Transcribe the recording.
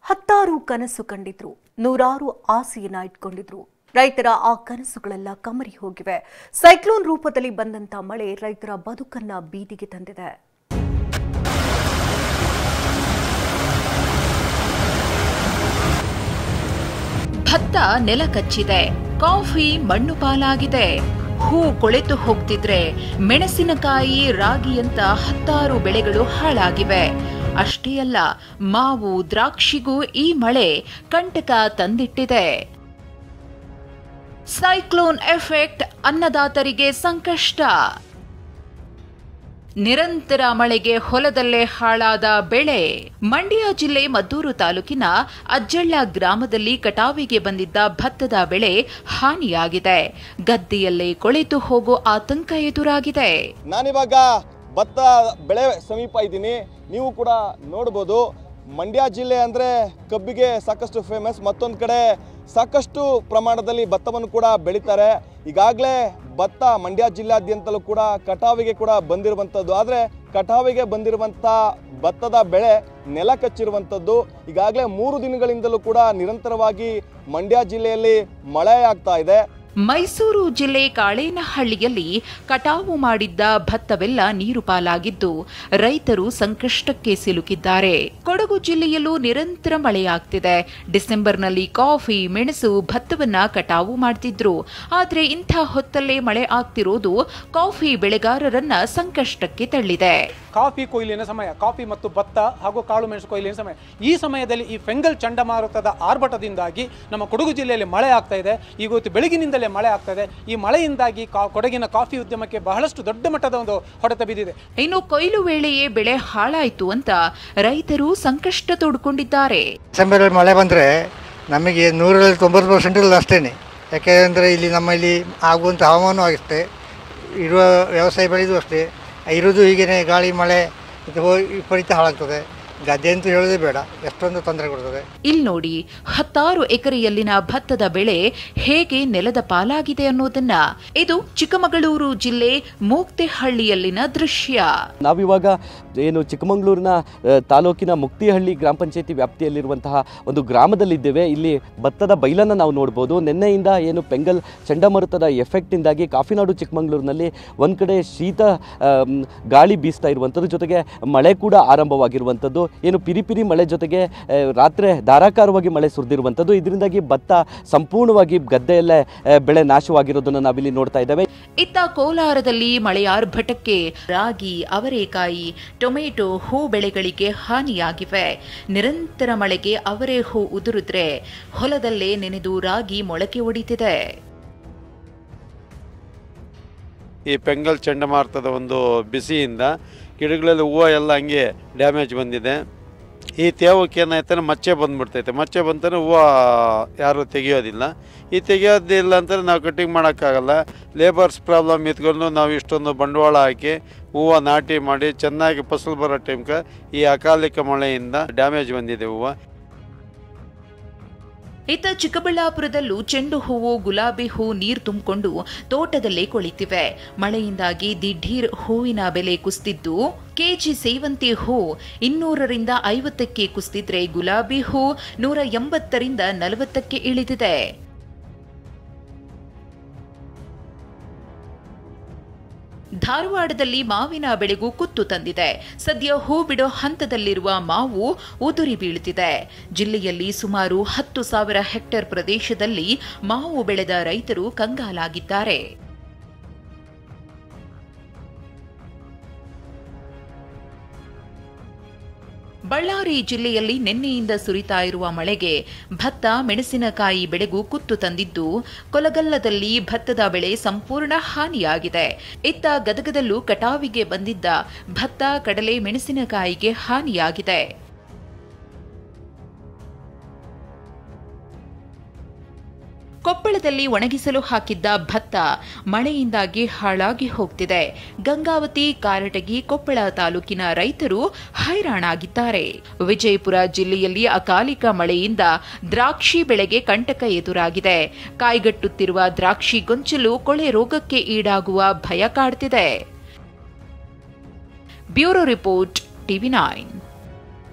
ಹತ್ತಾರು ಕನಸು ಕಂಡಿದ್ರು, ನೂರಾರು ಆಸೆಯನ್ನ ಇಟ್ಕೊಂಡಿದ್ರು. ರೈತರ ಆ ಕನಸುಗಳೆಲ್ಲ ಕಮರಿ ಹೋಗಿವೆ. ಸೈಕ್ಲೋನ್ ರೂಪದಲ್ಲಿ ಬಂದಂತ ಮಳೆ ರೈತರ ಬದುಕನ್ನ ಬೀದಿಗೆ ತಂದಿದೆ. ಭತ್ತ ನೆಲ ಕಚ್ಚಿದೆ, ಕಾಫಿ ಮಣ್ಣು ಪಾಲಾಗಿದೆ, ಹೂ ಕೊಳೆತು ಹೋಗ್ತಿದ್ರೆ ಮೆಣಸಿನಕಾಯಿ, ರಾಗಿಯಂತ ಹತ್ತಾರು ಬೆಳೆಗಳು ಹಾಳಾಗಿವೆ. ಅಷ್ಟೇ ಅಲ್ಲ, ಮಾವು, ದ್ರಾಕ್ಷಿಗೂ ಈ ಮಳೆ ಕಂಟಕ ತಂದಿಟ್ಟಿದೆ. ಸೈಕ್ಲೋನ್ ಎಫೆಕ್ಟ್, ಅನ್ನದಾತರಿಗೆ ಸಂಕಷ್ಟ. ನಿರಂತರ ಮಳೆಗೆ ಹೊಲದಲ್ಲೇ ಹಾಳಾದ ಬೆಳೆ. ಮಂಡ್ಯ ಜಿಲ್ಲೆ ಮದ್ದೂರು ತಾಲೂಕಿನ ಅಜ್ಜಳ್ಳ ಗ್ರಾಮದಲ್ಲಿ ಕಟಾವಿಗೆ ಬಂದಿದ್ದ ಭತ್ತದ ಬೆಳೆ ಹಾನಿಯಾಗಿದೆ. ಗದ್ದೆಯಲ್ಲೇ ಕೊಳೆತು ಹೋಗೋ ಆತಂಕ ಎದುರಾಗಿದೆ. ನಾನಿವಾಗ ಭತ್ತ ಬೆಳೆ ಸಮೀಪ ಇದ್ದೀನಿ. ನೀವು ಕೂಡ ನೋಡಬಹುದು, ಮಂಡ್ಯ ಜಿಲ್ಲೆ ಅಂದರೆ ಕಬ್ಬಿಗೆ ಸಾಕಷ್ಟು ಫೇಮಸ್. ಮತ್ತೊಂದು ಕಡೆ ಸಾಕಷ್ಟು ಪ್ರಮಾಣದಲ್ಲಿ ಭತ್ತವನ್ನು ಕೂಡ ಬೆಳೀತಾರೆ. ಈಗಾಗಲೇ ಭತ್ತ ಮಂಡ್ಯ ಜಿಲ್ಲಾದ್ಯಂತಲೂ ಕೂಡ ಕಟಾವಿಗೆ ಕೂಡ ಬಂದಿರುವಂಥದ್ದು. ಆದರೆ ಕಟಾವಿಗೆ ಬಂದಿರುವಂಥ ಭತ್ತದ ಬೆಳೆ ನೆಲ ಕಚ್ಚಿರುವಂಥದ್ದು. ಈಗಾಗಲೇ 3 ದಿನಗಳಿಂದಲೂ ಕೂಡ ನಿರಂತರವಾಗಿ ಮಂಡ್ಯ ಜಿಲ್ಲೆಯಲ್ಲಿ ಮಳೆ ಆಗ್ತಾ ಇದೆ. ಮೈಸೂರು ಜಿಲ್ಲೆ ಕಾಳೇನಹಳ್ಳಿಯಲ್ಲಿ ಕಟಾವು ಮಾಡಿದ್ದ ಭತ್ತವೆಲ್ಲ ನೀರು ಪಾಲಾಗಿದ್ದು ರೈತರು ಸಂಕಷ್ಟಕ್ಕೆ ಸಿಲುಕಿದ್ದಾರೆ. ಕೊಡಗು ಜಿಲ್ಲೆಯಲ್ಲೂ ನಿರಂತರ ಮಳೆಯಾಗ್ತಿದೆ. ಡಿಸೆಂಬರ್ನಲ್ಲಿ ಕಾಫಿ, ಮೆಣಸು, ಭತ್ತವನ್ನ ಕಟಾವು ಮಾಡ್ತಿದ್ರು. ಆದ್ರೆ ಇಂಥ ಹೊತ್ತಲ್ಲೇ ಮಳೆ ಆಗ್ತಿರೋದು ಕಾಫಿ ಬೆಳೆಗಾರರನ್ನ ಸಂಕಷ್ಟಕ್ಕೆ ತಳ್ಳಿದೆ. ಕಾಫಿ ಕೊಯ್ಲಿನ ಸಮಯ, ಕಾಫಿ ಮತ್ತು ಭತ್ತ ಹಾಗೂ ಕಾಳು ಮೆಣಸು ಕೊಯ್ಲಿನ ಸಮಯ. ಈ ಸಮಯದಲ್ಲಿ ಈ ಫೆಂಗಲ್ ಚಂಡಮಾರುತದ ಆರ್ಭಟದಿಂದಾಗಿ ನಮ್ಮ ಕೊಡಗು ಜಿಲ್ಲೆಯಲ್ಲಿ ಮಳೆ ಆಗ್ತಾ ಇದೆ. ಇವತ್ತು ಬೆಳಗಿನಿಂದಲೇ ಮಳೆ ಆಗ್ತಾ ಇದೆ. ಈ ಮಳೆಯಿಂದಾಗಿ ಕೊಡಗಿನ ಕಾಫಿ ಉದ್ಯಮಕ್ಕೆ ಬಹಳಷ್ಟು ದೊಡ್ಡ ಮಟ್ಟದ ಒಂದು ಹೊಡೆತ ಬಿದ್ದಿದೆ. ಇನ್ನು ಕೊಯ್ಲು ವೇಳೆಯೇ ಬೆಳೆ ಹಾಳಾಯಿತು ಅಂತ ರೈತರು ಸಂಕಷ್ಟ ತೋಡ್ಕೊಂಡಿದ್ದಾರೆ. ಡಿಸೆಂಬರ್ ಮಳೆ ಬಂದರೆ ನಮಗೆ 190% ಅಷ್ಟೇನೆ. ಯಾಕೆಂದರೆ ಇಲ್ಲಿ ನಮ್ಮಲ್ಲಿ ಆಗುವಂಥ ಹವಾಮಾನ ಅಷ್ಟೇ, ಇರುವ ವ್ಯವಸಾಯ ಬೆಳೆದು ಅಷ್ಟೇ ಇರೋದು. ಹೀಗೇ ಗಾಳಿ ಮಳೆ ವಿಪರೀತ ಹಾಳಾಗ್ತದೆ. ಗದ್ದೆ ಅಂತೂ ಹೇಳೋದೇ ಬೇಡ, ಎಷ್ಟೊಂದು ತೊಂದರೆ ಕೊಡ್ತದೆ. ಇಲ್ಲಿ ನೋಡಿ, 10 ಎಕರೆಯಲ್ಲಿನ ಭತ್ತದ ಬೆಳೆ ಹೇಗೆ ನೆಲದ ಪಾಲಾಗಿದೆ ಅನ್ನೋದನ್ನ. ಇದು ಚಿಕ್ಕಮಗಳೂರು ಜಿಲ್ಲೆ ಮೂಕ್ತಿಹಳ್ಳಿಯಲ್ಲಿನ ದೃಶ್ಯ. ನಾವಿವಾಗ ಏನು ಚಿಕ್ಕಮಗಳೂರಿನ ತಾಲೂಕಿನ ಮುಕ್ತಿಹಳ್ಳಿ ಗ್ರಾಮ ಪಂಚಾಯತಿ ವ್ಯಾಪ್ತಿಯಲ್ಲಿರುವಂತಹ ಒಂದು ಗ್ರಾಮದಲ್ಲಿದ್ದೇವೆ. ಇಲ್ಲಿ ಭತ್ತದ ಬೈಲನ್ನು ನಾವು ನೋಡ್ಬೋದು. ನಿನ್ನೆಯಿಂದ ಏನು ಪೆಂಗಲ್ ಚಂಡಮಾರುತದ ಎಫೆಕ್ಟಿಂದಾಗಿ ಕಾಫಿನಾಡು ಚಿಕ್ಕಮಗಳೂರಿನಲ್ಲಿ ಒಂದು ಕಡೆ ಶೀತ ಗಾಳಿ ಬೀಸ್ತಾ ಇರುವಂಥದ್ದು, ಜೊತೆಗೆ ಮಳೆ ಕೂಡ ಆರಂಭವಾಗಿರುವಂಥದ್ದು. ಏನು ಪಿರಿ ಮಳೆ ಜೊತೆಗೆ ರಾತ್ರಿ ಧಾರಾಕಾರವಾಗಿ ಮಳೆ ಸುರಿದಿರುವಂಥದ್ದು. ಇದರಿಂದಾಗಿ ಭತ್ತ ಸಂಪೂರ್ಣವಾಗಿ ಗದ್ದೆಯಲ್ಲೇ ಬೆಳೆ ನಾಶವಾಗಿರೋದನ್ನು ನಾವಿಲ್ಲಿ ನೋಡ್ತಾ ಇದ್ದೇವೆ. ಇತ್ತ ಕೋಲಾರದಲ್ಲಿ ಮಳೆಯಾರ್ಭಟಕ್ಕೆ ರಾಗಿ, ಅವರೆಕಾಯಿ, ಟೊಮೆಟೊ, ಹೂ ಬೆಳೆಗಳಿಗೆ ಹಾನಿಯಾಗಿವೆ. ನಿರಂತರ ಮಳೆಗೆ ಅವರೆ ಹೂ ಉದುರಿದ್ರೆ ಹೊಲದಲ್ಲೇ ನೆನೆದು ರಾಗಿ ಮೊಳಕೆ ಒಡಿತಿದೆ. ಈ ಪೆಂಗಲ್ ಚಂಡಮಾರುತದ ಒಂದು ಬಿಸಿಯಿಂದ ಗಿಡಗಳಲ್ಲಿ ಹೂವು ಎಲ್ಲ ಹಂಗೆ ಡ್ಯಾಮೇಜ್ ಬಂದಿದೆ. ಈ ತೇವಕ್ಕೆ ಏನಾಯ್ತಾನೆ ಮಚ್ಚೆ ಬಂದುಬಿಡ್ತೈತೆ. ಮಚ್ಚೆ ಬಂತಾನೆ ಹೂವು ಯಾರೂ ತೆಗಿಯೋದಿಲ್ಲ. ಈ ತೆಗಿಯೋದಿಲ್ಲ ಅಂತಂದರೆ ನಾವು ಕಟಿಂಗ್ ಮಾಡೋಕ್ಕಾಗಲ್ಲ. ಲೇಬರ್ಸ್ ಪ್ರಾಬ್ಲಮ್ ಇಟ್ಕೊಂಡು ನಾವು ಇಷ್ಟೊಂದು ಬಂಡವಾಳ ಹಾಕಿ ಹೂವು ನಾಟಿ ಮಾಡಿ ಚೆನ್ನಾಗಿ ಫಸಲು ಬರೋ ಟೈಮ್ಗೆ ಈ ಅಕಾಲಿಕ ಮಳೆಯಿಂದ ಡ್ಯಾಮೇಜ್ ಬಂದಿದೆ ಹೂವು. ಇತ್ತ ಚಿಕ್ಕಬಳ್ಳಾಪುರದಲ್ಲೂ ಚೆಂಡು ಹೂವು, ಗುಲಾಬಿ ಹೂ ನೀರು ತುಂಬಿಕೊಂಡು ತೋಟದಲ್ಲೇ ಕೊಳಿತಿವೆ. ಮಳೆಯಿಂದಾಗಿ ದಿಢೀರ್ ಹೂವಿನ ಬೆಲೆ ಕುಸಿದಿದ್ದು, ಕೆಜಿ ಸೇವಂತಿ ಹೂ 200ರಿಂದ 50ಕ್ಕೆ ಕುಸಿದಿದ್ರೆ ಗುಲಾಬಿ ಹೂ 180ರಿಂದ 40ಕ್ಕೆ ಇಳಿದಿದೆ. ಧಾರವಾಡದಲ್ಲಿ ಮಾವಿನ ಬೆಳೆಗೂ ಕುತ್ತು ತಂದಿದೆ. ಸದ್ಯ ಹೂ ಬಿಡೋ ಹಂತದಲ್ಲಿರುವ ಮಾವು ಉದುರಿ ಬೀಳುತ್ತಿದೆ. ಜಿಲ್ಲೆಯಲ್ಲಿ ಸುಮಾರು 10,000 ಹೆಕ್ಟೇರ್ ಪ್ರದೇಶದಲ್ಲಿ ಮಾವು ಬೆಳೆದ ರೈತರು ಕಂಗಾಲಾಗಿದ್ದಾರೆ. ಬಳ್ಳಾರಿ ಜಿಲ್ಲೆಯಲ್ಲಿ ನಿನ್ನೆಯಿಂದ ಸುರಿತಾ ಇರುವ ಮಳೆಗೆ ಭತ್ತ, ಮೆಣಸಿನಕಾಯಿ ಬೆಳೆಗೂ ಕುತ್ತು ತಂದಿದ್ದು, ಕೊಲಗಲ್ಲದಲ್ಲಿ ಭತ್ತದ ಬೆಳೆ ಸಂಪೂರ್ಣ ಹಾನಿಯಾಗಿದೆ. ಇತ್ತ ಗದಗದಲ್ಲೂ ಕಟಾವಿಗೆ ಬಂದಿದ್ದ ಭತ್ತ, ಕಡಲೆ, ಮೆಣಸಿನಕಾಯಿಗೆ ಹಾನಿಯಾಗಿದೆ. ಕೊಪ್ಪಳದಲ್ಲಿ ಒಣಗಿಸಲು ಹಾಕಿದ್ದ ಭತ್ತ ಮಳೆಯಿಂದಾಗಿ ಹಾಳಾಗಿ ಹೋಗ್ತಿದೆ. ಗಂಗಾವತಿ, ಕಾರಟಗಿ, ಕೊಪ್ಪಳ ತಾಲೂಕಿನ ರೈತರು ಹೈರಾಣಾಗಿದ್ದಾರೆ. ವಿಜಯಪುರ ಜಿಲ್ಲೆಯಲ್ಲಿ ಅಕಾಲಿಕ ಮಳೆಯಿಂದ ದ್ರಾಕ್ಷಿ ಬೆಳೆಗೆ ಕಂಟಕ ಎದುರಾಗಿದೆ. ಕಾಯ್ಗಟ್ಟುತ್ತಿರುವ ದ್ರಾಕ್ಷಿ ಗೊಂಚಲು ಕೊಳೆ ರೋಗಕ್ಕೆ ಈಡಾಗುವ ಭಯ ಕಾಡ್ತಿದೆ. Bureau report, TV9.